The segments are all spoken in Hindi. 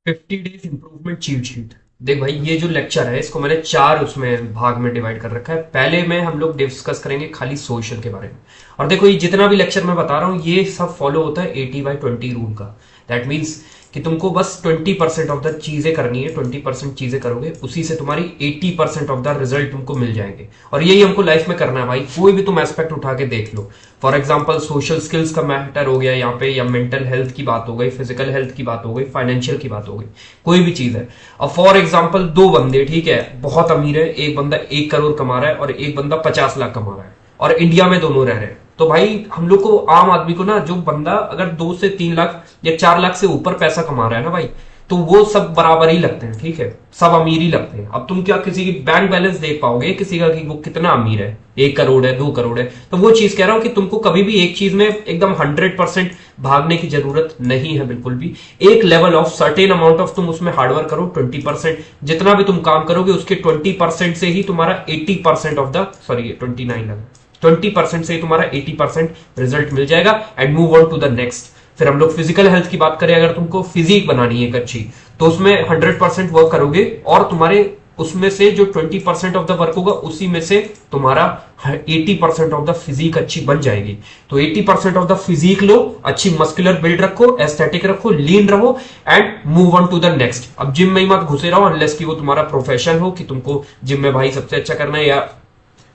50 डेज इंप्रूवमेंट चीट शीट। देख भाई, ये जो लेक्चर है इसको मैंने चार उसमें भाग में डिवाइड कर रखा है। पहले में हम लोग डिस्कस करेंगे खाली सोशल के बारे में। और देखो, ये जितना भी लेक्चर मैं बता रहा हूँ ये सब फॉलो होता है 80/20 रूल का। दैट मीन्स कि तुमको बस 20% ऑफ द चीजें करनी है। 20% चीजें करोगे, उसी से तुम्हारी 80% ऑफ द रिजल्ट तुमको मिल जाएंगे। और यही हमको लाइफ में करना है भाई। कोई भी तुम एस्पेक्ट उठा के देख लो। फॉर एग्जाम्पल सोशल स्किल्स का मैटर हो गया यहाँ पे, या मेंटल हेल्थ की बात हो गई, फिजिकल हेल्थ की बात हो गई, फाइनेंशियल की बात हो गई, कोई भी चीज है। अब फॉर एग्जाम्पल दो बंदे, ठीक है, बहुत अमीर है, एक बंदा 1 करोड़ कमा रहा है और एक बंदा 50 लाख कमा रहा है, और इंडिया में दोनों रह रहे हैं। तो भाई हम लोग को, आम आदमी को ना, जो बंदा अगर 2 से 3 लाख या 4 लाख से ऊपर पैसा कमा रहा है ना भाई, तो वो सब बराबर ही लगते हैं, ठीक है, सब अमीर ही लगते हैं। अब तुम क्या किसी की बैंक बैलेंस देख पाओगे किसी का कि वो कितना अमीर है, 1 करोड़ है, 2 करोड़ है? तो वो चीज कह रहा हूं कि तुमको कभी भी एक चीज में एकदम 100% भागने की जरूरत नहीं है, बिल्कुल भी। एक level of certain amount of तुम उसमें हार्डवर्क करो। 20% जितना भी तुम काम करोगे उसके 20% से ही तुम्हारा 80% ऑफ द, सॉरी 29 लगा, 20% से ही तुम्हारा 80% रिजल्ट मिल जाएगा। And move on to the next. फिर हम लोग फिजिकल हेल्थ की बात करें, अगर तुमको फिजिक बनानी है एक अच्छी, तो उसमें 100% वर्क करोगे, और तुम्हारे उसमें से जो 20% ऑफ द वर्क होगा उसी में से तुम्हारा 80% ऑफ द फिजिक अच्छी बन जाएगी। तो 80% ऑफ द फिजिक लो, अच्छी मस्कुलर बिल्ड रखो, एस्थेटिक रखो, लीन रहो, and move on to the next. अब जिम में ही मत घुसे रहो अनलेस कि वो तुम्हारा प्रोफेशन हो कि तुमको जिम में भाई सबसे अच्छा करना है, या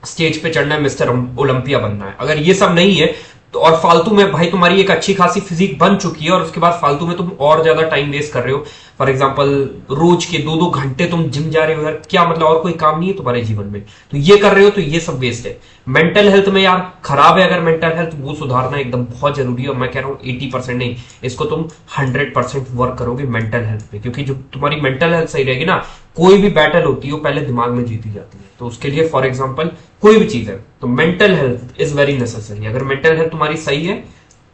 स्टेज पे चढ़ना है, मिस्टर ओलंपिया बनना है। अगर ये सब नहीं है तो, और फालतू में भाई तुम्हारी एक अच्छी खासी फिजिक बन चुकी है और उसके बाद फालतू में तुम और ज्यादा टाइम वेस्ट कर रहे हो। फॉर एग्जांपल रोज के 2-2 घंटे तुम जिम जा रहे हो यार, क्या मतलब? और कोई काम नहीं है तुम्हारे जीवन में तो ये कर रहे हो, तो ये सब वेस्ट है। मेंटल हेल्थ में यार खराब है अगर मेंटल हेल्थ, वो सुधारना एकदम बहुत जरूरी है। और मैं कह रहा हूँ 80% नहीं, इसको तुम 100% वर्क करोगे मेंटल हेल्थ पे, क्योंकि जो तुम्हारी मेंटल हेल्थ सही रहेगी ना, कोई भी बैटल होती है वो पहले दिमाग में जीती जाती है। तो उसके लिए फॉर एग्जांपल कोई भी चीज है तो mental health is very necessary. अगर मेंटल हेल्थ तुम्हारी सही है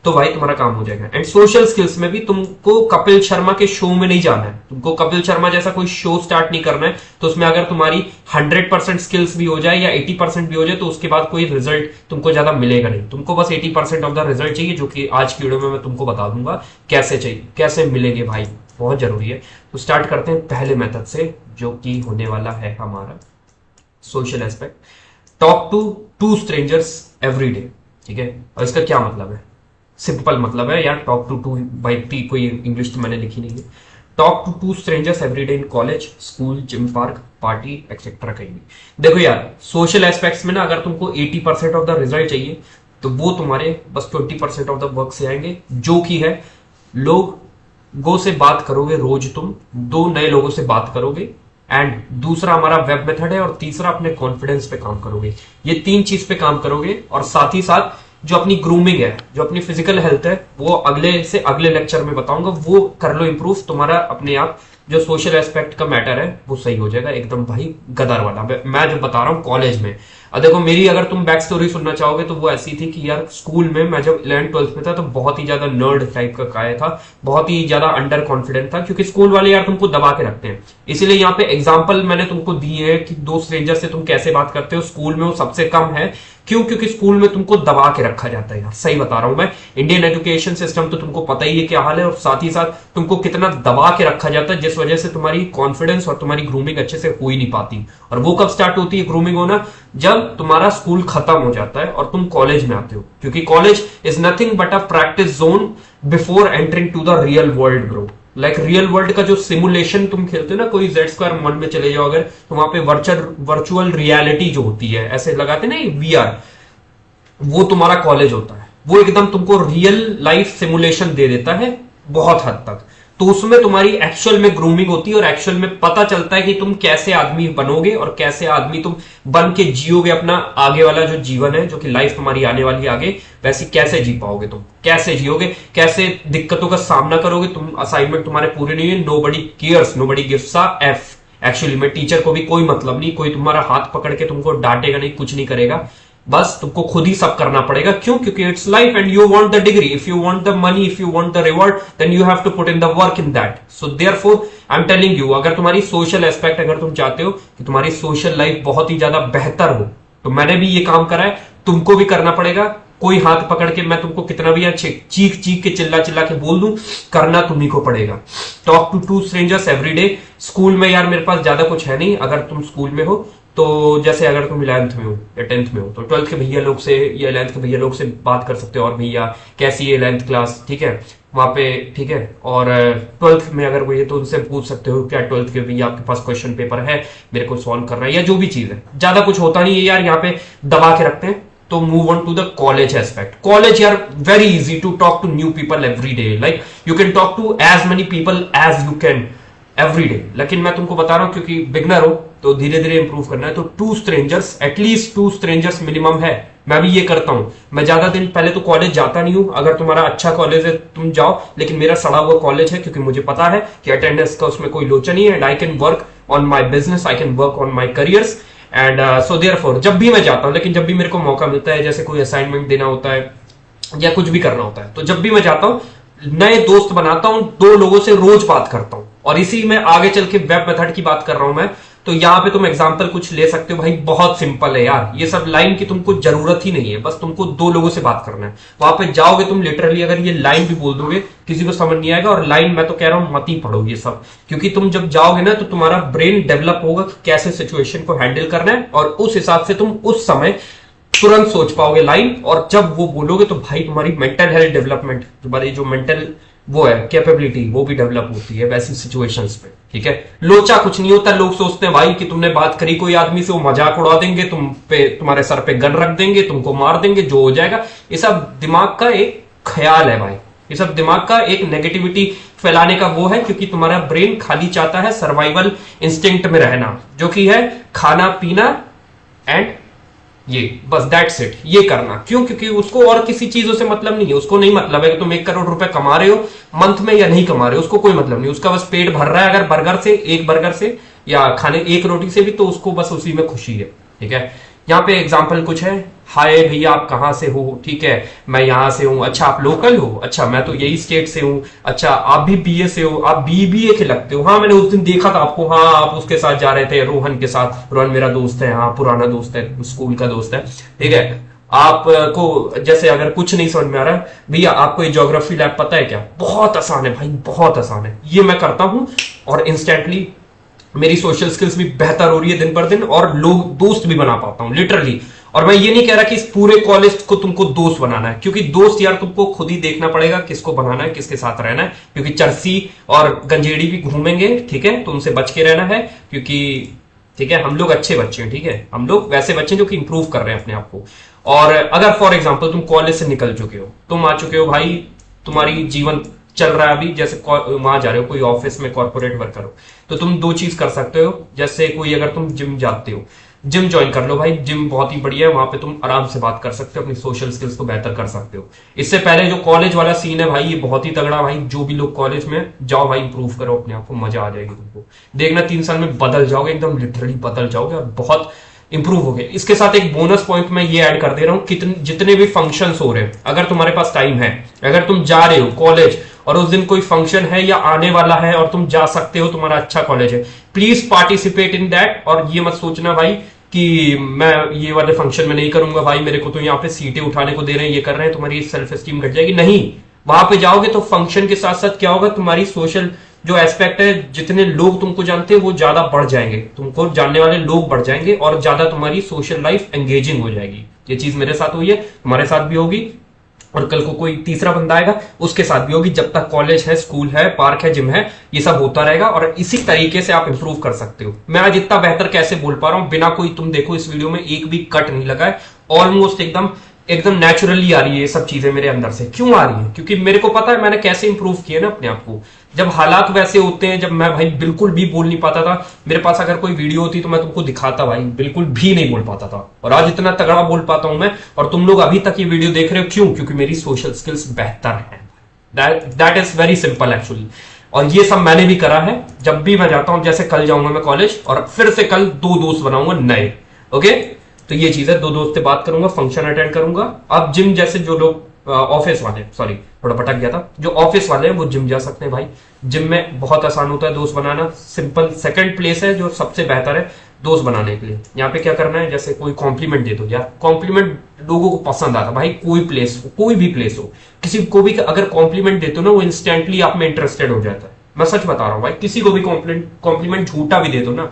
तो भाई तुम्हारा काम हो जाएगा। एंड सोशल स्किल्स में भी तुमको कपिल शर्मा के शो में नहीं जाना है, तुमको कपिल शर्मा जैसा कोई शो स्टार्ट नहीं करना है। तो उसमें अगर तुम्हारी 100% स्किल्स भी हो जाए या 80% भी हो जाए तो उसके बाद कोई रिजल्ट तुमको ज्यादा मिलेगा नहीं। तुमको बस 80% ऑफ द रिजल्ट चाहिए, जो कि आज की वीडियो में मैं तुमको बता दूंगा कैसे चाहिए, कैसे मिलेंगे भाई, बहुत जरूरी है। तो स्टार्ट करते हैं पहले मेथड से, जो कि होने वाला है हमारा social aspect. Talk to 2 strangers every day, ठीक है। और इसका क्या मतलब है? सिंपल मतलब है यार, टॉक टू 2 भाई, कोई इंग्लिश तो मैंने लिखी नहीं है। Talk to 2 strangers every day in college, school, gym, park, party etcetera, कहीं भी। देखो यार, सोशल एस्पेक्ट्स में ना अगर तुमको 80% ऑफ द रिजल्ट चाहिए तो वो तुम्हारे बस 20% ऑफ द वर्क से आएंगे, जो कि है लोगों से बात करोगे रोज, तुम 2 नए लोगों से बात करोगे। एंड दूसरा हमारा वेब मेथड है, और तीसरा अपने कॉन्फिडेंस पे काम करोगे। ये 3 चीज पे काम करोगे, और साथ ही साथ जो अपनी ग्रूमिंग है, जो अपनी फिजिकल हेल्थ है, वो अगले से अगले लेक्चर में बताऊंगा, वो कर लो इंप्रूव। तुम्हारा अपने आप जो सोशल एस्पेक्ट का मैटर है वो सही हो जाएगा एकदम भाई गदर वाला। मैं जो बता रहा हूँ कॉलेज में, अब देखो मेरी अगर तुम बैक स्टोरी सुनना चाहोगे तो वो ऐसी थी कि यार स्कूल में मैं जब 11th-12th में था तो बहुत ही ज्यादा नर्ड टाइप का काय था, बहुत ही ज्यादा अंडर कॉन्फिडेंट था, क्योंकि स्कूल वाले यार तुमको दबा के रखते हैं। इसीलिए यहाँ पे एग्जाम्पल मैंने तुमको दिए है कि 2 स्ट्रेंजर से तुम कैसे बात करते हो। स्कूल में वो सबसे कम है, क्यों? क्योंकि स्कूल में तुमको दबा के रखा जाता है यार, सही बता रहा हूं मैं। इंडियन एजुकेशन सिस्टम तो तुमको पता ही है क्या हाल है, और साथ ही साथ तुमको कितना दबा के रखा जाता है, जिस वजह से तुम्हारी कॉन्फिडेंस और तुम्हारी ग्रूमिंग अच्छे से हो ही नहीं पाती। और वो कब स्टार्ट होती है ग्रूमिंग होना? जब तुम्हारा स्कूल खत्म हो जाता है और तुम कॉलेज में आते हो, क्योंकि college is nothing but a practice zone before entering to the real world bro. Like real world का जो सिमुलेशन तुम खेलते हो ना, कोई Z² मन में चले जाओ अगर, तो वहां पे वर्चुअल रियलिटी जो होती है, ऐसे लगाते ना VR, वो तुम्हारा कॉलेज होता है। वो एकदम तुमको रियल लाइफ सिमुलेशन दे देता है बहुत हद तक। तो उसमें तुम्हारी एक्चुअल में ग्रूमिंग होती है, और एक्चुअल में पता चलता है कि तुम कैसे आदमी बनोगे और कैसे आदमी तुम बन के जियोगे अपना आगे वाला जो जीवन है, जो कि लाइफ तुम्हारी आने वाली है आगे, वैसे कैसे जी पाओगे, तुम कैसे जियोगे, कैसे दिक्कतों का सामना करोगे। तुम असाइनमेंट तुम्हारे पूरे नहीं है, nobody cares, nobody gives a F. Actually में टीचर को भी कोई मतलब नहीं, कोई तुम्हारा हाथ पकड़ के तुमको डांटेगा नहीं, कुछ नहीं करेगा, बस तुमको खुद ही सब करना पड़ेगा। क्यों? क्योंकि it's life and you want the degree, if you want the money, if you want the reward, then you have to put in the work in that. So therefore I am telling you, अगर तुम्हारी सोशल एस्पेक्ट, अगर तुम चाहते हो कि तुम्हारी सोशल लाइफ बहुत ही ज्यादा बेहतर हो, तो मैंने भी ये काम करा है, तुमको भी करना पड़ेगा। कोई हाथ पकड़ के मैं तुमको कितना भी अच्छे चीख चीख के चिल्ला चिल्ला के बोल दूं, करना तुम्ही को पड़ेगा। Talk to 2 strangers every day. School में यार मेरे पास ज्यादा कुछ है नहीं, अगर तुम स्कूल में हो तो जैसे अगर तुम 11th में हो या 10th में हो तो 12th के भैया लोग से या 11th के भैया लोग से बात कर सकते हो, और भैया कैसी है 11th क्लास, ठीक है वहां पे, ठीक है। और 12th में अगर कोई है तो उनसे पूछ सकते हो क्या 12th के भैया आपके पास क्वेश्चन पेपर है, मेरे को सॉल्व करना है, या जो भी चीज है। ज्यादा कुछ होता नहीं है यार, यहाँ पे दबा के रखते हैं। तो move on to the college aspect. College यार very easy to talk to new people every day, like you can talk to as many people as you can every day. लेकिन मैं तुमको बता रहा हूं क्योंकि बिगनर हो तो धीरे धीरे इंप्रूव करना है, तो 2 स्ट्रेंजर्स, एटलीस्ट 2 स्ट्रेंजर्स मिनिमम है। मैं भी ये करता हूं, मैं ज्यादा दिन पहले तो कॉलेज जाता नहीं हूं। अगर तुम्हारा अच्छा कॉलेज है तुम जाओ, लेकिन मेरा सड़ा हुआ कॉलेज है क्योंकि मुझे पता है कि अटेंडेंस का उसमें कोई लोचा नहीं है, and I can work on my business, I can work on my careers, and so therefore जब भी मैं जाता हूं, लेकिन जब भी मेरे को मौका मिलता है, जैसे कोई असाइनमेंट देना होता है या कुछ भी करना होता है, तो जब भी मैं जाता हूं नए दोस्त बनाता हूं, 2 लोगों से रोज बात करता हूं। और इसी में आगे चल के वेब मेथड की बात कर रहा हूं मैं, तो यहां पे तुम एग्जांपल कुछ ले सकते हो भाई, बहुत सिंपल है यार, ये सब लाइन की तुमको जरूरत ही नहीं है, बस तुमको 2 लोगों से बात करना है। वहां पे जाओगे तुम, लिटरली अगर ये लाइन भी बोल दोगे किसी को समझ नहीं आएगा। और लाइन मैं तो कह रहा हूं मत ही पढ़ो ये सब, क्योंकि तुम जब जाओगे ना तो तुम्हारा ब्रेन डेवलप होगा कि कैसे सिचुएशन को हैंडल करना है, और उस हिसाब से तुम उस समय तुरंत सोच पाओगे लाइन। और जब वो बोलोगे तो भाई तुम्हारी मेंटल हेल्थ डेवलपमेंट, तुम्हारी जो मेंटल वो है कैपेबिलिटी, वो भी डेवलप होती है वैसी सिचुएशंस पे, ठीक है। लोचा कुछ नहीं होता। लोग सोचते हैं भाई कि तुमने बात करी कोई आदमी से, वो मजाक उड़ा देंगे तुम पे, तुम्हारे सर पे गन रख देंगे, तुमको मार देंगे, जो हो जाएगा। ये सब दिमाग का एक ख्याल है भाई, ये सब दिमाग का एक नेगेटिविटी फैलाने का वो है, क्योंकि तुम्हारा ब्रेन खाली चाहता है सर्वाइवल इंस्टिंक्ट में रहना, जो कि है खाना पीना एंड ये बस, दैट्स इट, ये करना। क्यों? क्योंकि उसको और किसी चीजों से मतलब नहीं है। उसको नहीं मतलब है कि तुम 1 करोड़ रुपए कमा रहे हो मंथ में या नहीं कमा रहे हो, उसको कोई मतलब नहीं। उसका बस पेट भर रहा है अगर बर्गर से, एक बर्गर से या खाने 1 रोटी से भी, तो उसको बस उसी में खुशी है, ठीक है। यहाँ पे एग्जाम्पल कुछ है, हाय भैया आप कहाँ से हो, ठीक है मैं यहां से हूं, अच्छा आप लोकल हो, अच्छा मैं तो यही स्टेट से हूं, अच्छा आप भी बीए से हो, आप बीबीए के लगते हो, हाँ मैंने उस दिन देखा था आपको, हाँ आप उसके साथ जा रहे थे, रोहन के साथ। रोहन मेरा दोस्त है, हाँ पुराना दोस्त है, स्कूल का दोस्त है, ठीक है। आपको जैसे अगर कुछ नहीं समझ में आ रहा है, भैया आपको ये ज्योग्राफी लैब पता है क्या, बहुत आसान है भाई, बहुत आसान है, ये मैं करता हूं और इंस्टेंटली मेरी सोशल स्किल्स भी बेहतर हो रही है दिन पर दिन, और लोग दोस्त भी बना पाता हूं लिटरली। और मैं ये नहीं कह रहा कि इस पूरे कॉलेज को तुमको दोस्त बनाना है, क्योंकि दोस्त यार तुमको खुद ही देखना पड़ेगा किसको बनाना है, किसके साथ रहना है, क्योंकि चरसी और गंजेड़ी भी घूमेंगे, ठीक है, तो उनसे बच के रहना है। क्योंकि ठीक है हम लोग अच्छे बच्चे हैं, ठीक है, हम लोग वैसे बच्चे जो कि इंप्रूव कर रहे हैं अपने आप को। और अगर फॉर एग्जाम्पल तुम कॉलेज से निकल चुके हो, तुम आ चुके हो भाई, तुम्हारी जीवन चल रहा है अभी, जैसे वहां जा रहे हो कोई ऑफिस में कॉर्पोरेट वर्कर हो, तो तुम 2 चीज कर सकते हो। जैसे कोई अगर तुम जिम जाते हो, जिम ज्वाइन कर लो भाई, जिम बहुत ही बढ़िया है, वहां पे तुम आराम से बात कर सकते हो, अपनी सोशल स्किल्स को बेहतर कर सकते हो। इससे पहले जो कॉलेज वाला सीन है भाई, ये बहुत ही तगड़ा भाई, जो भी लोग कॉलेज में जाओ भाई इंप्रूव करो अपने आप को, मजा आ जाएगी तुमको, देखना 3 साल में बदल जाओगे, एकदम लिटरली बदल जाओगे और बहुत इंप्रूव हो गए। इसके साथ एक बोनस पॉइंट मैं ये ऐड कर दे रहा हूं, कितने जितने भी फंक्शंस हो रहे हैं, अगर तुम्हारे पास टाइम है, अगर तुम जा रहे हो कॉलेज और उस दिन कोई फंक्शन है या आने वाला है और तुम जा सकते हो, तुम्हारा अच्छा कॉलेज है, प्लीज पार्टिसिपेट इन दैट। और ये मत सोचना भाई कि मैं ये वाले फंक्शन में नहीं करूंगा भाई, मेरे को तो यहाँ पे सीटें उठाने को दे रहे हैं, ये कर रहे हैं, तुम्हारी सेल्फ एस्टीम घट जाएगी। नहीं, वहां पे जाओगे तो फंक्शन के साथ साथ क्या होगा, तुम्हारी सोशल जो एस्पेक्ट है, जितने लोग तुमको जानते हैं वो ज्यादा बढ़ जाएंगे, तुमको जानने वाले लोग बढ़ जाएंगे, और ज्यादा तुम्हारी सोशल लाइफ एंगेजिंग हो जाएगी। ये चीज मेरे साथ हुई है, तुम्हारे साथ भी होगी, और कल को कोई तीसरा बंदा आएगा उसके साथ भी होगी। जब तक कॉलेज है, स्कूल है, पार्क है, जिम है, ये सब होता रहेगा, और इसी तरीके से आप इंप्रूव कर सकते हो। मैं आज इतना बेहतर कैसे बोल पा रहा हूं बिना कोई, तुम देखो इस वीडियो में एक भी कट नहीं लगा है, ऑलमोस्ट एकदम एकदम नेचुरली आ रही है ये सब चीजें मेरे अंदर से। क्यों आ रही है? क्योंकि मेरे को पता है मैंने कैसे इंप्रूव किया ना अपने आप को। जब हालात वैसे होते हैं, जब मैं भाई बिल्कुल भी बोल नहीं पाता था, मेरे पास अगर कोई वीडियो होती तो मैं तुमको दिखाता भाई, बिल्कुल भी नहीं बोल पाता था, और आज इतना तगड़ा बोल पाता हूं मैं, और तुम लोग अभी तक ये वीडियो देख रहे हो। क्यों? क्योंकि मेरी सोशल स्किल्स बेहतर है। That is very simple actually. और ये सब मैंने भी करा है। जब भी मैं जाता हूं, जैसे कल जाऊंगा मैं कॉलेज, और फिर से कल 2 दोस्त बनाऊंगा नए। ओके, तो ये चीज है, 2 दोस्त से बात करूंगा, फंक्शन अटेंड करूंगा। अब जिम जैसे जो लोग ऑफिस वाले, सॉरी थोड़ा भटक गया था, जो ऑफिस वाले हैं वो जिम जा सकते हैं भाई। जिम में बहुत आसान होता है दोस्त बनाना, सिंपल। सेकंड प्लेस है जो सबसे बेहतर है, दोस्त बनाने के लिए यहाँ पे क्या करना है, जैसे कोई कॉम्प्लीमेंट दे दो यार। कॉम्प्लीमेंट लोगों को पसंद आता भाई, कोई प्लेस हो, कोई भी प्लेस हो, किसी को भी अगर कॉम्प्लीमेंट देते हो ना, वो इंस्टेंटली आप में इंटरेस्टेड हो जाता है। मैं सच बता रहा हूँ भाई, किसी को भी कॉम्प्लीमेंट झूठा भी दे दो ना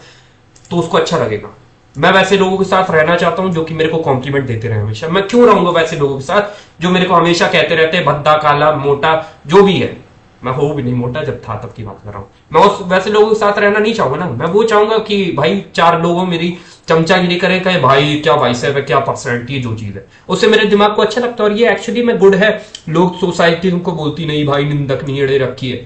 तो उसको अच्छा लगेगा। मैं वैसे लोगों के साथ रहना चाहता हूं जो कि मेरे को कॉम्प्लीमेंट देते रहे हमेशा। मैं क्यों रहूंगा वैसे लोगों के साथ जो मेरे को हमेशा कहते रहते हैं भद्दा, काला, मोटा, जो भी है। मैं हो भी नहीं मोटा, जब था तब की बात कर रहा हूं। मैं उस वैसे लोगों के साथ रहना नहीं चाहूंगा ना। मैं वो चाहूंगा कि भाई चार लोगों मेरी चमचागिरी करें, कहे भाई क्या बाइसेप है, क्या पर्सनैलिटी है, जो चीज है उससे मेरे दिमाग को अच्छा लगता है और ये एक्चुअली में गुड है। लोग सोसाइटी उनको बोलती नहीं भाई निंदक नहीं अड़े रखी है।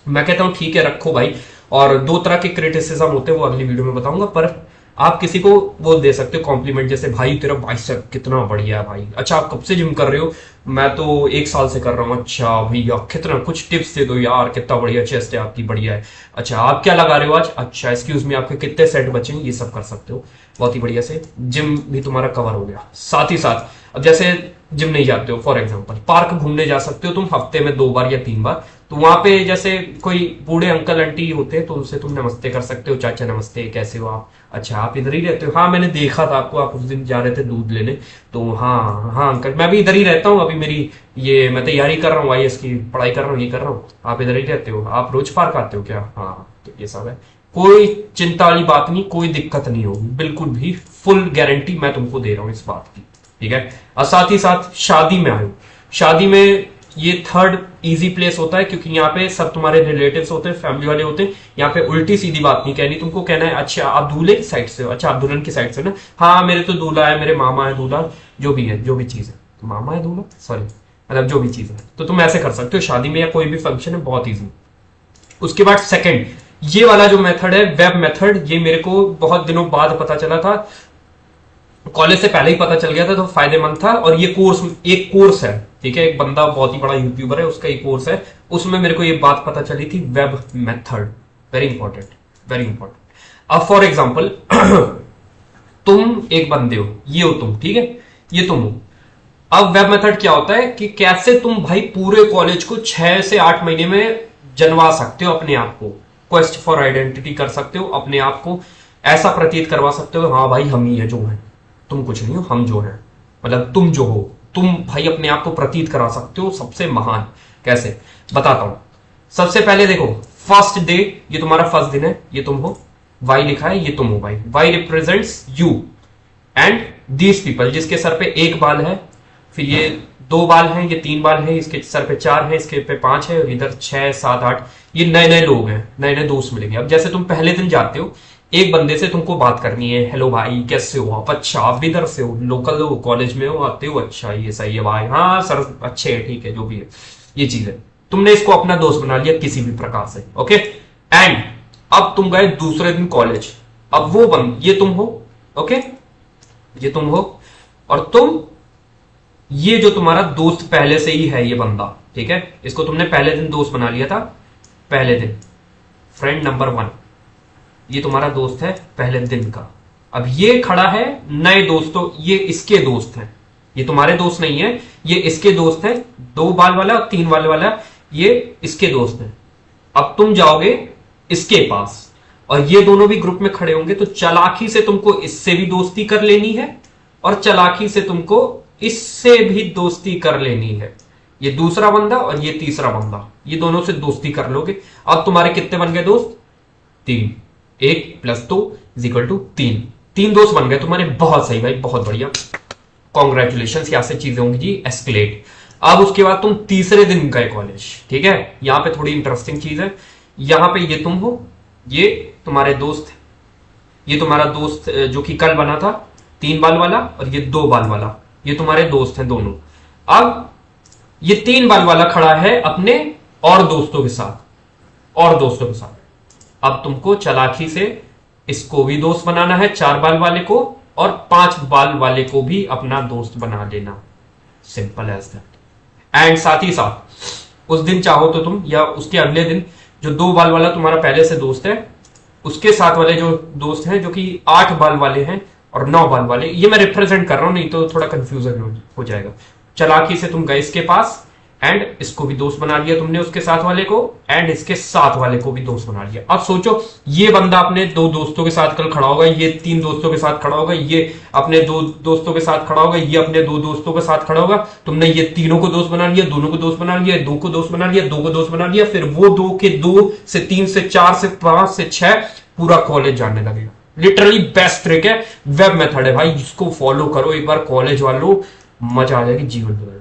मैं कहता हूं ठीक है रखो भाई। और दो तरह के क्रिटिसिज्म होते हैं वो अगली वीडियो में बताऊंगा, पर आप किसी को वो दे सकते हो कॉम्प्लीमेंट, जैसे भाई तेरा बाइसेप कितना बढ़िया है भाई, अच्छा आप कब से जिम कर रहे हो, मैं तो 1 साल से कर रहा हूँ, अच्छा भैया कितना, कुछ टिप्स दे दो यार, कितना बढ़िया चेस्ट है आपकी, बढ़िया है, अच्छा आप क्या लगा रहे हो आज, अच्छा एक्सक्यूज मी आपके कितने सेट बचे हैं, ये सब कर सकते हो बहुत ही बढ़िया से। जिम भी तुम्हारा कवर हो गया। साथ ही साथ अब जैसे जिम नहीं जाते हो, फॉर एग्जाम्पल पार्क घूमने जा सकते हो तुम हफ्ते में 2 बार या 3 बार। तो वहां पे जैसे कोई बूढ़े अंकल आंटी होते हैं तो उनसे तुम नमस्ते कर सकते हो, चाचा नमस्ते कैसे हो आप, अच्छा आप इधर ही रहते हो, हाँ मैंने देखा था आपको, आप उस दिन जा रहे थे दूध लेने, तो हाँ हाँ अंकल मैं भी इधर ही रहता हूँ, अभी मेरी ये मैं तैयारी कर रहा हूँ, आईएएस की पढ़ाई कर रहा हूँ, ये कर रहा हूँ, आप इधर ही रहते हो, आप रोज पार्क आते हो क्या, हाँ तो ये सब है। कोई चिंता वाली बात नहीं, कोई दिक्कत नहीं होगी, बिल्कुल भी फुल गारंटी मैं तुमको दे रहा हूँ इस बात की, ठीक है। और साथ ही साथ शादी में आयो, शादी में ये थर्ड इजी प्लेस होता है क्योंकि यहाँ पे सब तुम्हारे रिलेटिव्स होते हैं, फैमिली वाले होते हैं। यहाँ पे उल्टी सीधी बात नहीं कहनी, तुमको कहना है अच्छा आप दूल्हे की साइड से हो, अच्छा आप दुल्हन की साइड से हो ना, हाँ मेरे तो दूल्हा है, मेरे मामा है दूल्हा, जो भी है, जो भी चीज है, तो मामा है दूल्हा, सॉरी मतलब जो भी चीज है, तो तुम ऐसे कर सकते हो शादी में या कोई भी फंक्शन है, बहुत ईजी। उसके बाद सेकंड ये वाला जो मेथड है वेब मेथड, ये मेरे को बहुत दिनों बाद पता चला था, कॉलेज से पहले ही पता चल गया था तो फायदेमंद था। और ये कोर्स एक कोर्स है, ठीक है, एक बंदा बहुत ही बड़ा यूट्यूबर है उसका एक कोर्स है, उसमें मेरे को ये बात पता चली थी, web method, very important, very important. अब फॉर एग्जाम्पल तुम एक बंदे हो, ये हो तुम, ठीक है, ये तुम हो। अब वेब मेथड क्या होता है कि कैसे तुम भाई पूरे कॉलेज को 6 से 8 महीने में जनवा सकते हो, अपने आप को क्वेस्ट फॉर आइडेंटिटी कर सकते हो, अपने आप को ऐसा प्रतीत करवा सकते हो हाँ भाई हम ही है जो है, तुम कुछ नहीं हो, हम जो है, मतलब तुम जो हो, तुम भाई अपने आप को प्रतीत करा सकते हो सबसे महान। कैसे बताता हूं। सबसे पहले देखो फर्स्ट डे, ये तुम्हारा फर्स्ट दिन है, ये तुम हो, वाई लिखा है, ये तुम हो भाई, Y represents you and these people, जिसके सर पे 1 बाल है, फिर ये 2 बाल हैं, ये 3 बाल है, इसके सर पे 4 है, इसके पे 5 है, और इधर 6 7 8, ये नए नए लोग हैं, नए नए दोस्त मिलेंगे। अब जैसे तुम पहले दिन जाते हो, एक बंदे से तुमको बात करनी है, हेलो भाई कैसे हो आप, अच्छा आप भी इधर से हो, लोकल हो, कॉलेज में हो, आते हो, अच्छा ये सही है भाई, हाँ सर अच्छे है, ठीक है जो भी है, ये चीज है। तुमने इसको अपना दोस्त बना लिया किसी भी प्रकार से, ओके। एंड अब तुम गए दूसरे दिन कॉलेज, अब वो ये तुम हो, ओके, ये तुम हो, और तुम ये जो तुम्हारा दोस्त पहले से ही है ये बंदा, ठीक है, इसको तुमने पहले दिन दोस्त बना लिया था, पहले दिन फ्रेंड नंबर 1, ये तुम्हारा दोस्त है पहले दिन का। अब ये खड़ा है नए दोस्तों, ये इसके दोस्त हैं, ये तुम्हारे दोस्त नहीं है, ये इसके दोस्त हैं, 2 बाल वाला 3 बाल वाला, ये इसके दोस्त हैं। अब तुम जाओगे इसके पास और ये दोनों भी ग्रुप में खड़े होंगे, तो चालाकी से तुमको इससे भी दोस्ती कर लेनी है और चालाकी से तुमको इससे भी दोस्ती कर लेनी है। ये दूसरा बंदा और ये तीसरा बंदा, ये दोनों से दोस्ती कर लोगे। अब तुम्हारे कितने बन गए दोस्त, 3, 1 + 2 = 3, 3 दोस्त बन गए तुम्हारे, बहुत सही भाई, बहुत बढ़िया, कॉन्ग्रेचुलेशन। यहां से चीजें होंगी जी एस्केलेट। अब उसके बाद तुम तीसरे दिन गए कॉलेज, ठीक है, यहां पे थोड़ी इंटरेस्टिंग चीज है, यहां पे ये तुम हो, ये तुम्हारे दोस्त, ये तुम्हारा दोस्त जो कि कल बना था 3 बाल वाला, और ये 2 बाल वाला, ये तुम्हारे दोस्त हैं दोनों। अब ये 3 बाल वाला खड़ा है अपने और दोस्तों के साथ, और दोस्तों के साथ। अब तुमको चालाकी से इसको भी दोस्त बनाना है, 4 बाल वाले को, और 5 बाल वाले को भी अपना दोस्त बना लेना, सिंपल एज दैट। एंड साथ ही साथ उस दिन चाहो तो तुम, या उसके अगले दिन, जो 2 बाल वाला तुम्हारा पहले से दोस्त है, उसके साथ वाले जो दोस्त हैं जो कि 8 बाल वाले हैं और 9 बाल वाले, ये मैं रिप्रेजेंट कर रहा हूं, नहीं तो थोड़ा कंफ्यूजन हो जाएगा। चालाकी से तुम गए इसके पास एंड इसको भी दोस्त बना लिया तुमने, उसके साथ वाले को, एंड इसके साथ वाले को भी दोस्त बना लिया। अब सोचो, ये बंदा अपने 2 दोस्तों के साथ कल खड़ा होगा, ये 3 दोस्तों के साथ खड़ा होगा, ये अपने 2 दोस्तों के साथ खड़ा होगा, ये अपने 2 दोस्तों के साथ खड़ा होगा। तुमने ये तीनों को दोस्त बना लिया, दोनों को दोस्त बना लिया, 2 को दोस्त बना लिया, 2 को दोस्त बना लिया, फिर वो 2 के 2 से 3 से 4 से 5 से 6 पूरा कॉलेज जानने लगेगा। लिटरली बेस्ट ट्रिक है, वेब मेथड है भाई, इसको फॉलो करो एक बार कॉलेज वालों, मजा आ जाएगी जीवन बदल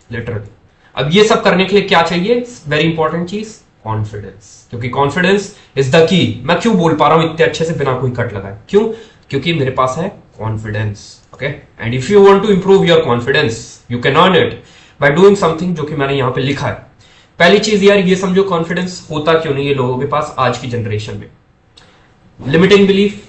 लिटरली। अब ये सब करने के लिए क्या चाहिए, वेरी इंपॉर्टेंट चीज, कॉन्फिडेंस, क्योंकि कॉन्फिडेंस इज द की। मैं क्यों बोल पा रहा हूं इतने अच्छे से बिना कोई कट लगाए, क्यों, क्योंकि मेरे पास है confidence. Okay, and if you want to improve your confidence you can earn it by doing something, जो कि मैंने यहां पे लिखा है। पहली चीज यार, ये समझो कॉन्फिडेंस होता क्यों नहीं है लोगों के पास आज की जनरेशन में, लिमिटिंग बिलीफ,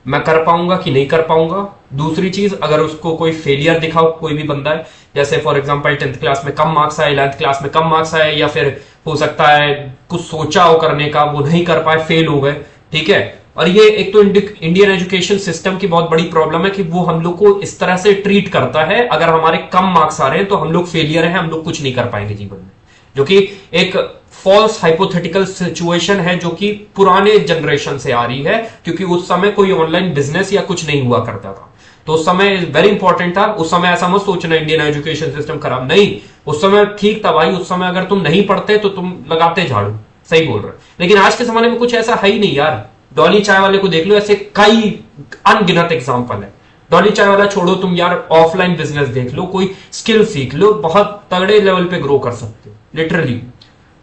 मैं कर पाऊंगा कि नहीं कर पाऊंगा। दूसरी चीज, अगर उसको कोई फेलियर दिखाओ, कोई भी बंदा है, जैसे फॉर एग्जांपल 10th क्लास में कम मार्क्स आए, 11th क्लास में कम मार्क्स आए, या फिर हो सकता है कुछ सोचा हो करने का, वो नहीं कर पाए, फेल हो गए, ठीक है। और ये एक तो इंडियन एजुकेशन सिस्टम की बहुत बड़ी प्रॉब्लम है कि वो हम लोग को इस तरह से ट्रीट करता है, अगर हमारे कम मार्क्स आ रहे हैं तो हम लोग फेलियर हैं, हम लोग कुछ नहीं कर पाएंगे जीवन में, जो कि एक फॉल्स हाइपोथेटिकल सिचुएशन है, जो कि पुराने जनरेशन से आ रही है, क्योंकि उस समय कोई ऑनलाइन बिजनेस या कुछ नहीं हुआ करता था। तो उस समय वेरी इंपॉर्टेंट था, उस समय ऐसा मत सोचना इंडियन एजुकेशन सिस्टम खराब, नहीं, उस समय ठीक था भाई। उस समय अगर तुम नहीं पढ़ते तो तुम लगाते झाड़ू, सही बोल रहे। लेकिन आज के जमाने में कुछ ऐसा है ही नहीं यार। डॉली चाय वाले को देख लो, ऐसे कई अनगिनत एग्जाम्पल है। डॉली चाय वाला छोड़ो, तुम यार ऑफलाइन बिजनेस देख लो, कोई स्किल सीख लो, बहुत तगड़े लेवल पे ग्रो कर सकते हो लिटरली।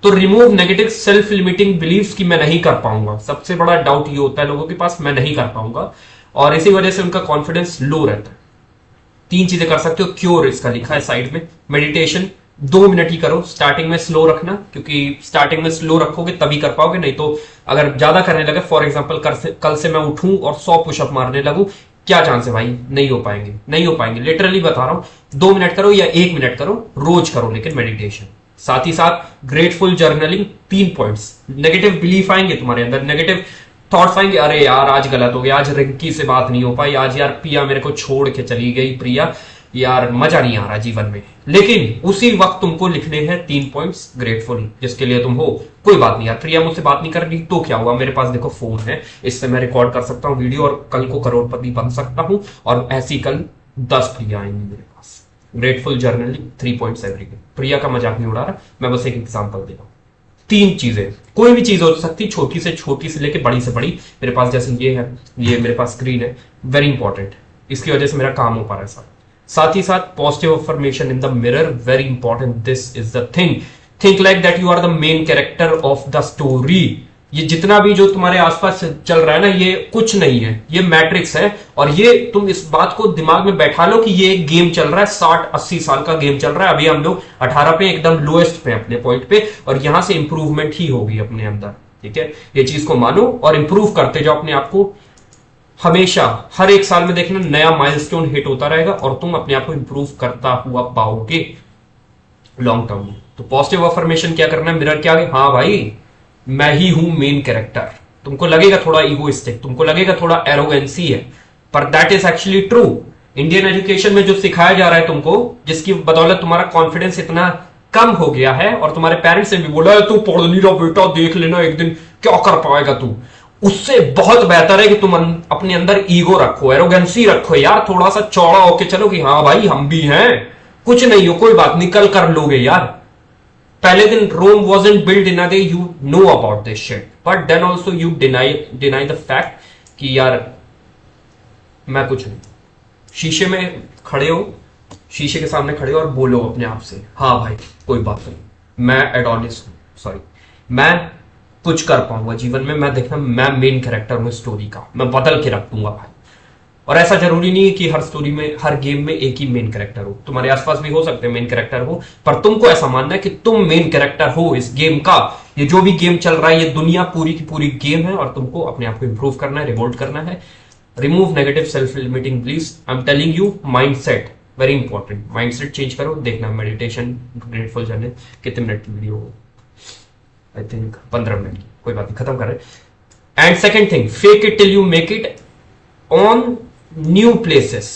तो remove negative self limiting beliefs कि मैं नहीं कर पाऊंगा। सबसे बड़ा डाउट ये होता है लोगों के पास, मैं नहीं कर पाऊंगा, और इसी वजह से उनका कॉन्फिडेंस लो रहता है। 3 चीजें कर सकते हो, क्योर इसका लिखा है साइड में, मेडिटेशन 2 मिनट ही करो, स्टार्टिंग में स्लो रखना, क्योंकि स्टार्टिंग में स्लो रखोगे तभी कर पाओगे, नहीं तो अगर ज्यादा करने लगे, फॉर एग्जाम्पल कल से मैं उठूं और 100 पुशअप मारने लगूं, क्या चांस है भाई, नहीं हो पाएंगे, नहीं हो पाएंगे, लिटरली बता रहा हूं। 2 मिनट करो या 1 मिनट करो, रोज करो, लेकिन मेडिटेशन। साथ ही साथ grateful journaling, 3 points. Negative belief आएंगे तुम्हारे अंदर, नेगेटिव थॉट्स आएंगे, अरे यार आज गलत हो गया, आज रिंकी से बात नहीं हो पाई, आज यार प्रिया मेरे को छोड़ के चली गई, प्रिया यार मजा नहीं आ रहा जीवन में। लेकिन उसी वक्त तुमको लिखने हैं 3 पॉइंट्स ग्रेटफुल, जिसके लिए तुम हो, कोई बात नहीं यार, प्रिया मुझसे बात नहीं कर रही तो क्या हुआ, मेरे पास देखो फोन है, इससे मैं रिकॉर्ड कर सकता हूं वीडियो, और कल को करोड़पति बन सकता हूं, और ऐसी कल 10 प्रिया आएंगी मेरे पास। Grateful journaling, 3 points every day. Priya का मजाक नहीं उड़ा रहा मैं, बस एक एग्जांपल दे रहा हूं। 3 चीजें, कोई भी चीज हो सकती, छोटी से लेके बड़ी से बड़ी। मेरे पास जैसे ये है, ये मेरे पास स्क्रीन है, वेरी इंपॉर्टेंट, इसकी वजह से मेरा काम हो पा रहा है सब। साथ ही साथ positive affirmation in the mirror, very important, this is the thing, think like that you are the main character of the story. ये जितना भी जो तुम्हारे आसपास चल रहा है ना, ये कुछ नहीं है, ये मैट्रिक्स है, और ये तुम इस बात को दिमाग में बैठा लो कि ये एक गेम चल रहा है, 60-80 साल का गेम चल रहा है। अभी हम लोग 18 पे एकदम लोएस्ट पे अपने पॉइंट पे, और यहां से इंप्रूवमेंट ही होगी अपने अंदर, ठीक है। ये चीज को मानो और इंप्रूव करते जाओ अपने आप को। हमेशा हर एक साल में देखना नया माइलस्टोन हिट होता रहेगा, और तुम अपने आप को इंप्रूव करता हुआ पाओगे लॉन्ग टर्म में। तो पॉजिटिव अफर्मेशन क्या करना है, मिरर के आगे, हाँ भाई मैं ही हूं मेन कैरेक्टर। तुमको लगेगा थोड़ा ईगोइस्टिक, तुमको लगेगा थोड़ा एरोगेंसी है, पर that is actually true. Indian education में जो सिखाया जा रहा है तुमको, जिसकी बदौलत तुम्हारा कॉन्फिडेंस इतना कम हो गया है, और तुम्हारे पेरेंट्स ने भी बोला तू पढ़ नहीं रहा बेटा, देख लेना एक दिन क्या कर पाएगा तू, उससे बहुत बेहतर है कि तुम अपने अंदर ईगो रखो, एरोगेंसी रखो यार, थोड़ा सा चौड़ा होके चलो कि हाँ भाई हम भी हैं, कुछ नहीं हो, कोई बात नहीं, कल कर लोगे यार। पहले दिन Rome wasn't built in a day, you know about this shit, but then also you deny the fact कि यार मैं कुछ नहीं। शीशे में खड़े हो, शीशे के सामने खड़े हो और बोलो अपने आप से, हाँ भाई कोई बात नहीं, मैं एडोनिस हूं, सॉरी, मैं कुछ कर पाऊंगा जीवन में, मैं देखना मैं मेन कैरेक्टर हूं स्टोरी का, मैं बदल के रख दूंगा भाई। और ऐसा जरूरी नहीं है कि हर स्टोरी में, हर गेम में एक ही मेन कैरेक्टर हो, तुम्हारे आसपास भी हो सकते हैं मेन कैरेक्टर हो, पर तुमको ऐसा मानना है कि तुम मेन कैरेक्टर हो इस गेम का। ये जो भी गेम चल रहा है, ये दुनिया पूरी की पूरी गेम है, और तुमको अपने आप को इंप्रूव करना है, रिवोल्ट करना है। Remove negative self limiting beliefs, I am telling you, mindset very important, mindset change करो। देखना मेडिटेशन, ग्रेटफुल जर्नी, कितने मिनट की वीडियो हो, आई थिंक 15 मिनट की, कोई बात नहीं, खत्म कर रहे। And second thing, fake it till you make it on new places,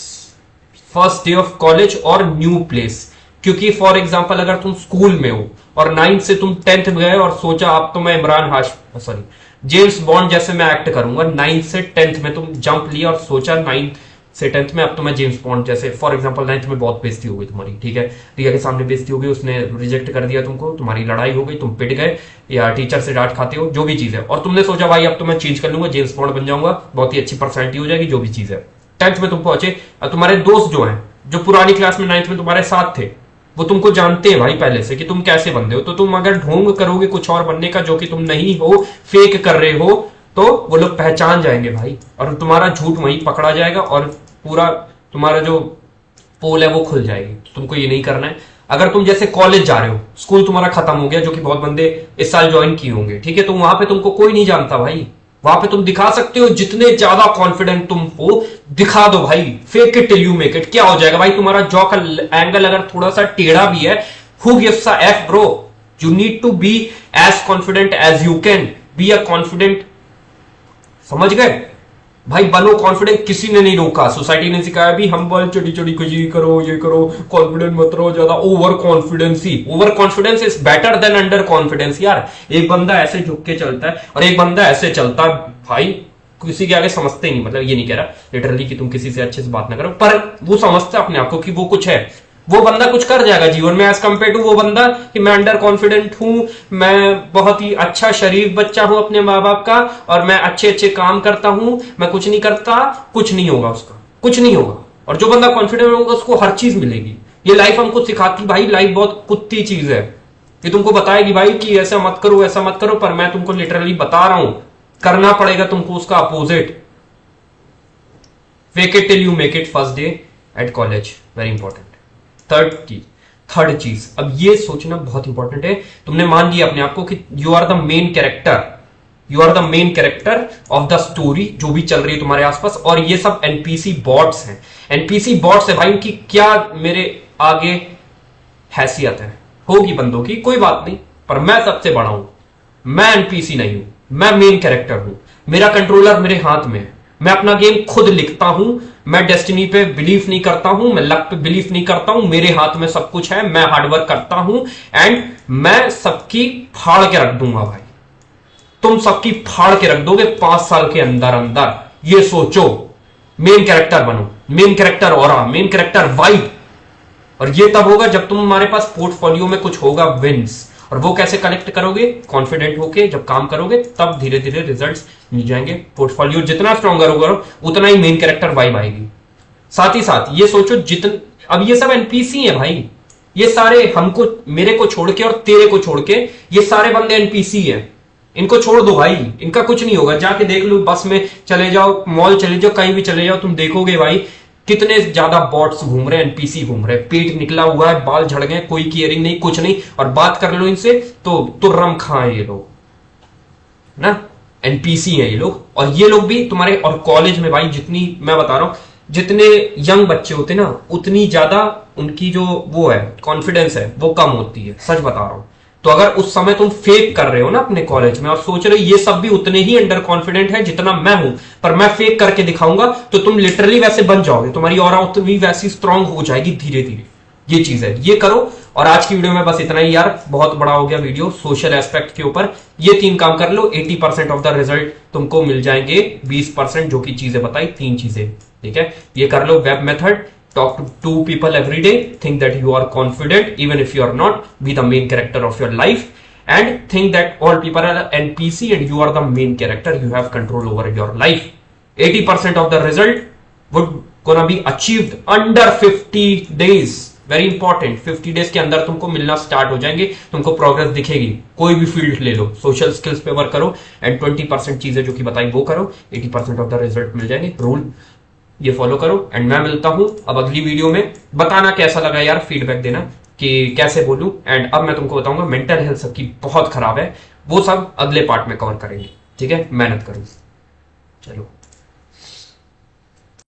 first day of college और न्यू प्लेस, क्योंकि फॉर एग्जाम्पल अगर तुम स्कूल में हो और 9th से तुम 10th में गए और सोचा अब तो मैं Imran Hashmi sorry James bond जैसे मैं एक्ट करूंगा, 9th से 10th में तुम जंप लिया और सोचा 9th से 10th में अब तो मैं जेम्स बॉन्ड जैसे, फॉर एग्जांपल 9th में बहुत बेइज्जती हो गई तुम्हारी, ठीक है, रिया के सामने बेइज्जती हो गई, उसने रिजेक्ट कर दिया तुमको, तुम्हारी लड़ाई हो गई, तुम पिट गए या टीचर से डांट खाते हो, जो भी चीज है, और तुमने सोचा भाई अब तो मैं चेंज कर लूंगा, जेम्स बॉन्ड बन जाऊंगा, बहुत ही अच्छी पर्सनैलिटी हो जाएगी, जो भी चीज है। 10th में तुम पहुंचे और तुम्हारे दोस्त जो हैं जो पुरानी क्लास में 9th में तुम्हारे साथ थे वो तुमको जानते हैं भाई पहले से कि तुम कैसे बंदे हो, तो तुम अगर ढोंग करोगे कुछ और बनने का जो कि तुम नहीं हो, फेक कर रहे हो, तो वो लोग पहचान जाएंगे भाई और तुम्हारा झूठ वहीं पकड़ा जाएगा और पूरा तुम्हारा जो पोल है वो खुल जाएगी। तो तुमको ये नहीं करना है। अगर तुम जैसे कॉलेज जा रहे हो, स्कूल तुम्हारा खत्म हो गया, जो कि बहुत बंदे इस साल ज्वाइन किए होंगे, ठीक है, तो वहां पे तुमको कोई नहीं जानता भाई, वहां पे तुम दिखा सकते हो जितने ज्यादा कॉन्फिडेंट तुम हो, दिखा दो भाई, fake it till you make it. क्या हो जाएगा भाई, तुम्हारा जॉ का एंगल अगर थोड़ा सा टेढ़ा भी है, who gives a F bro, you need to be as confident as you can be a confident, समझ गए भाई, बनो कॉन्फिडेंट, किसी ने नहीं रोका, सोसाइटी ने सिखाया भी हम बोल चढ़ी चढ़ी कुछ ये करो ये करो, कॉन्फिडेंट मत रहो ज्यादा, over confidence is better than under confidence यार। एक बंदा ऐसे झुक के चलता है और एक बंदा ऐसे चलता है भाई, किसी के आगे समझते ही नहीं, मतलब ये नहीं कह रहा लिटरली कि तुम किसी से अच्छे से बात ना करो, पर वो समझता है अपने आप को कि वो कुछ है, वो बंदा कुछ कर जाएगा जीवन में एज कंपेयर टू वो बंदा कि मैं अंडर कॉन्फिडेंट हूं, मैं बहुत ही अच्छा शरीफ बच्चा हूं अपने माँ बाप का और मैं अच्छे अच्छे काम करता हूं, मैं कुछ नहीं करता, कुछ नहीं होगा उसका, कुछ नहीं होगा। और जो बंदा कॉन्फिडेंट होगा उसको हर चीज मिलेगी। ये लाइफ हमको सिखाती भाई, लाइफ बहुत कुत्ती चीज है, ये तुमको बताएगी भाई कि ऐसा मत करो ऐसा मत करो, पर मैं तुमको लिटरली बता रहा हूं करना पड़ेगा तुमको उसका opposite. Fake it till you make it first day at college, very important. Third चीज, अब ये सोचना बहुत इंपॉर्टेंट है, तुमने मान लिया अपने आप को कि you are the main character, you are the main character of the story जो भी चल रही है तुम्हारे आसपास, और ये सब एनपीसी बॉट्स हैं, एनपीसी बॉट्स है भाई, उनकी क्या मेरे आगे हैसियत है, होगी बंदों की, कोई बात नहीं, पर मैं सबसे बड़ा हूं, मैं एनपीसी नहीं हूं, मैं मेन कैरेक्टर हूं, मेरा कंट्रोलर मेरे हाथ में है, मैं अपना गेम खुद लिखता हूं, मैं डेस्टिनी पे बिलीव नहीं करता हूं, मैं लक पे बिलीव नहीं करता हूं, मेरे हाथ में सब कुछ है, मैं हार्डवर्क करता हूं एंड मैं सबकी फाड़ के रख दूंगा भाई, तुम सबकी फाड़ के रख दोगे 5 साल के अंदर अंदर, ये सोचो। मेन कैरेक्टर बनो, main character aura, main character vibe, और ये तब होगा जब तुम्हारे पास पोर्टफोलियो में कुछ होगा विंस, और वो कैसे कलेक्ट करोगे, कॉन्फिडेंट होके जब काम करोगे तब धीरे धीरे रिजल्ट्स मिल जाएंगे। पोर्टफोलियो जितना स्ट्रॉन्गर होगा उतना ही मेन कैरेक्टर वाइब आएगी। साथ ही साथ ये सोचो अब ये सब एनपीसी है भाई, ये सारे हमको मेरे को छोड़ के और तेरे को छोड़ के ये सारे बंदे एनपीसी हैं, इनको छोड़ दो भाई, इनका कुछ नहीं होगा। जाके देख लो, बस में चले जाओ, मॉल चले जाओ, कहीं भी चले जाओ, तुम देखोगे भाई कितने ज्यादा बॉट्स घूम रहे हैं, एनपीसी घूम रहे हैं, पेट निकला हुआ है, बाल झड़ गए, कोई केयरिंग नहीं, कुछ नहीं, और बात कर लो इनसे तो तुर्रम खां ये लोग ना, एनपीसी हैं ये लोग। और ये लोग भी तुम्हारे, और कॉलेज में भाई जितनी मैं बता रहा हूं, जितने यंग बच्चे होते ना उतनी ज्यादा उनकी जो वो है कॉन्फिडेंस है वो कम होती है, सच बता रहा हूं। तो अगर उस समय तुम फेक कर रहे हो ना अपने कॉलेज में और सोच रहे हो ये सब भी उतने ही अंडर कॉन्फिडेंट है जितना मैं हूं, पर मैं फेक करके दिखाऊंगा, तो तुम लिटरली वैसे बन जाओगे, तुम्हारी ऑरा उतनी वैसी स्ट्रांग हो जाएगी धीरे धीरे। ये चीज है, ये करो। और आज की वीडियो में बस इतना ही यार, बहुत बड़ा हो गया वीडियो सोशल एस्पेक्ट के ऊपर। ये 3 काम कर लो, 80% ऑफ द रिजल्ट तुमको मिल जाएंगे, 20% जो की चीजें बताई, 3 चीजें, ठीक है। ये कर लो, web method, talk to 2 people every day, think that you are confident even if you are not, be the main character of your life, and think that all people are NPC and you are the main character, you have control over your life. 80% of the result would gonna be achieved under 50 days, very important। 50 days के अंदर तुमको मिलना स्टार्ट हो जाएंगे, तुमको प्रोग्रेस दिखेगी। कोई भी फील्ड ले लो, सोशल स्किल्स पे वर्क करो एंड 20% चीजें जो कि बताई वो करो, 80% ऑफ द रिजल्ट मिल जाएंगे। रूल ये फॉलो करो एंड मैं मिलता हूं अब अगली वीडियो में। बताना कैसा लगा यार, फीडबैक देना कि कैसे बोलूं। एंड अब मैं तुमको बताऊंगा मेंटल हेल्थ सबकी बहुत खराब है, वो सब अगले पार्ट में कवर करेंगे, ठीक है। मेहनत करो, चलो।